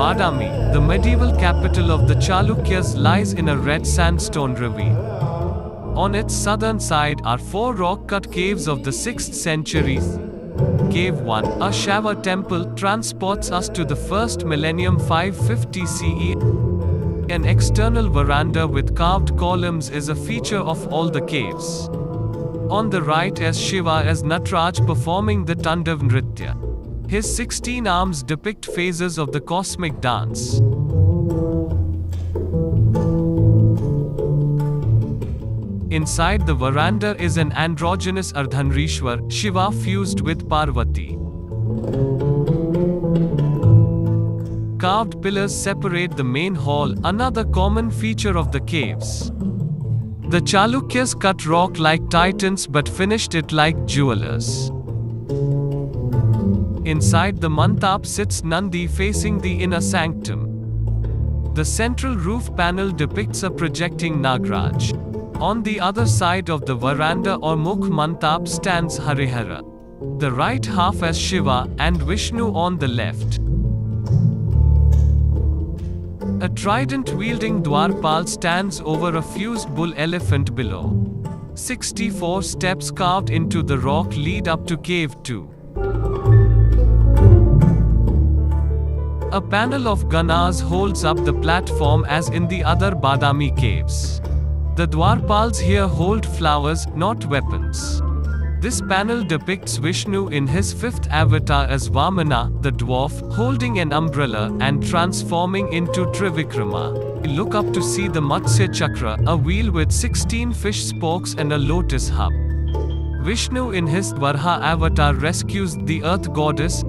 Badami, the medieval capital of the Chalukyas, lies in a red sandstone ravine. On its southern side are four rock-cut caves of the 6th century. Cave 1, a Shaiva temple, transports us to the first millennium 550 CE. An external veranda with carved columns is a feature of all the caves. On the right is Shiva as Nataraj performing the Tandav Nritya. His 16 arms depict phases of the cosmic dance. Inside the veranda is an androgynous Ardhanrishwar, Shiva fused with Parvati. Carved pillars separate the main hall, another common feature of the caves. The Chalukyas cut rock like titans but finished it like jewelers. Inside the mandap sits Nandi facing the inner sanctum. The central roof panel depicts a projecting Nagraj. On the other side of the veranda or Mukh mandap stands Harihara. The right half as Shiva and Vishnu on the left. A trident-wielding Dwarpal stands over a fused bull elephant below. 64 steps carved into the rock lead up to Cave 2. A panel of Ganas holds up the platform as in the other Badami caves. The Dwarpals here hold flowers, not weapons. This panel depicts Vishnu in his 5th avatar as Vamana, the dwarf, holding an umbrella and transforming into Trivikrama. We look up to see the Matsya Chakra, a wheel with 16 fish spokes and a lotus hub. Vishnu in his Dwarha avatar rescues the earth goddess.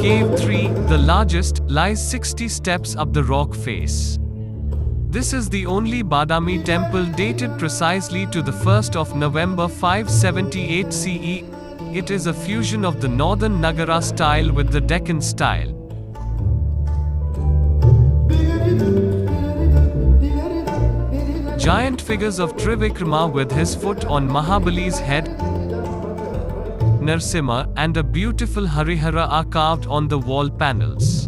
Cave 3, the largest, lies 60 steps up the rock face. This is the only Badami temple dated precisely to the 1st of November 578 CE. It is a fusion of the northern Nagara style with the Deccan style. Giant figures of Trivikrama with his foot on Mahabali's head, Narsimha, and a beautiful Harihara are carved on the wall panels.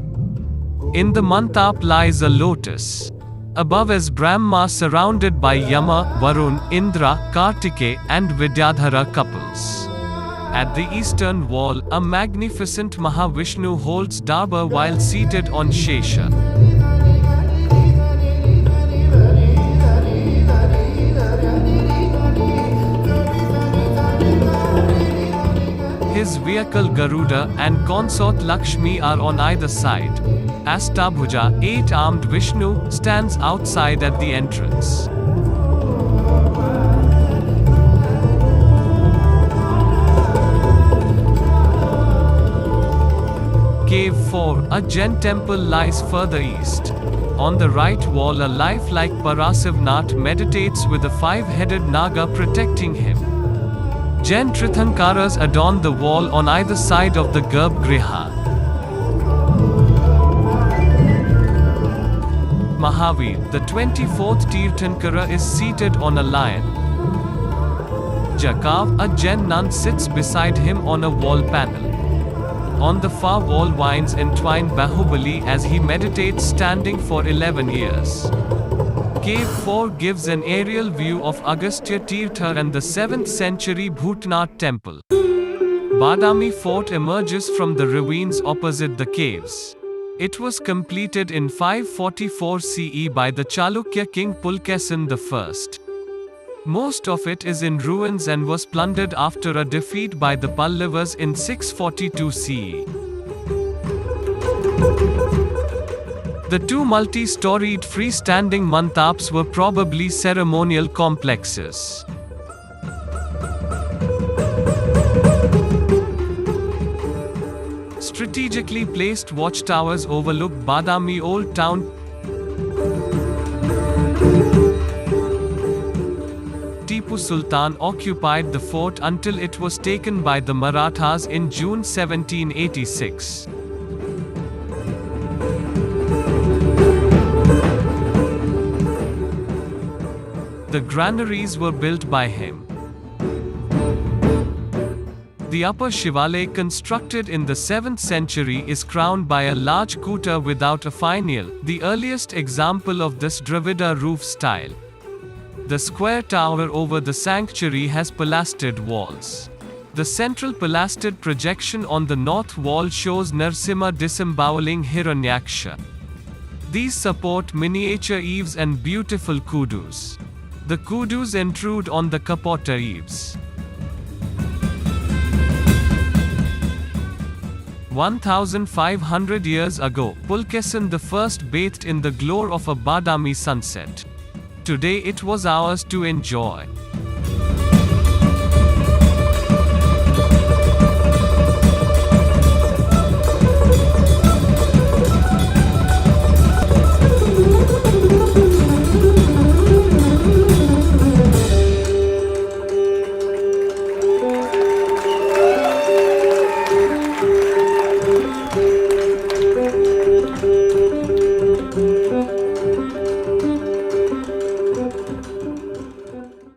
In the mandap lies a lotus. Above is Brahma surrounded by Yama, Varun, Indra, Kartike, and Vidyadhara couples. At the eastern wall, a magnificent Mahavishnu holds Darbar while seated on Shesha. His vehicle Garuda and consort Lakshmi are on either side. Astabhuja, 8-armed Vishnu, stands outside at the entrance. Cave 4, a Jain temple lies further east. On the right wall a lifelike Parasivnath meditates with a 5-headed Naga protecting him. Jain Trithankaras adorn the wall on either side of the Garbhagriha. Mahavir, the 24th Tirthankara, is seated on a lion. Jakav, a Jain nun, sits beside him on a wall panel. On the far wall vines entwine Bahubali as he meditates standing for 11 years. Cave 4 gives an aerial view of Agastya Tirtha and the 7th century Bhutnath temple. Badami fort emerges from the ravines opposite the caves. It was completed in 544 CE by the Chalukya king Pulkesin I. Most of it is in ruins and was plundered after a defeat by the Pallavas in 642 CE. The two multi-storied freestanding mandaps were probably ceremonial complexes. Strategically placed watchtowers overlook Badami Old Town. Tipu Sultan occupied the fort until it was taken by the Marathas in June 1786. The granaries were built by him. The upper Shivalay, constructed in the 7th century, is crowned by a large kuta without a finial, the earliest example of this Dravida roof style. The square tower over the sanctuary has pilastered walls. The central pilastered projection on the north wall shows Narsimha disemboweling Hiranyaksha. These support miniature eaves and beautiful kudus. The kudus intrude on the kapota eaves. 1,500 years ago, Pulkesin I bathed in the glow of a Badami sunset. Today it was ours to enjoy.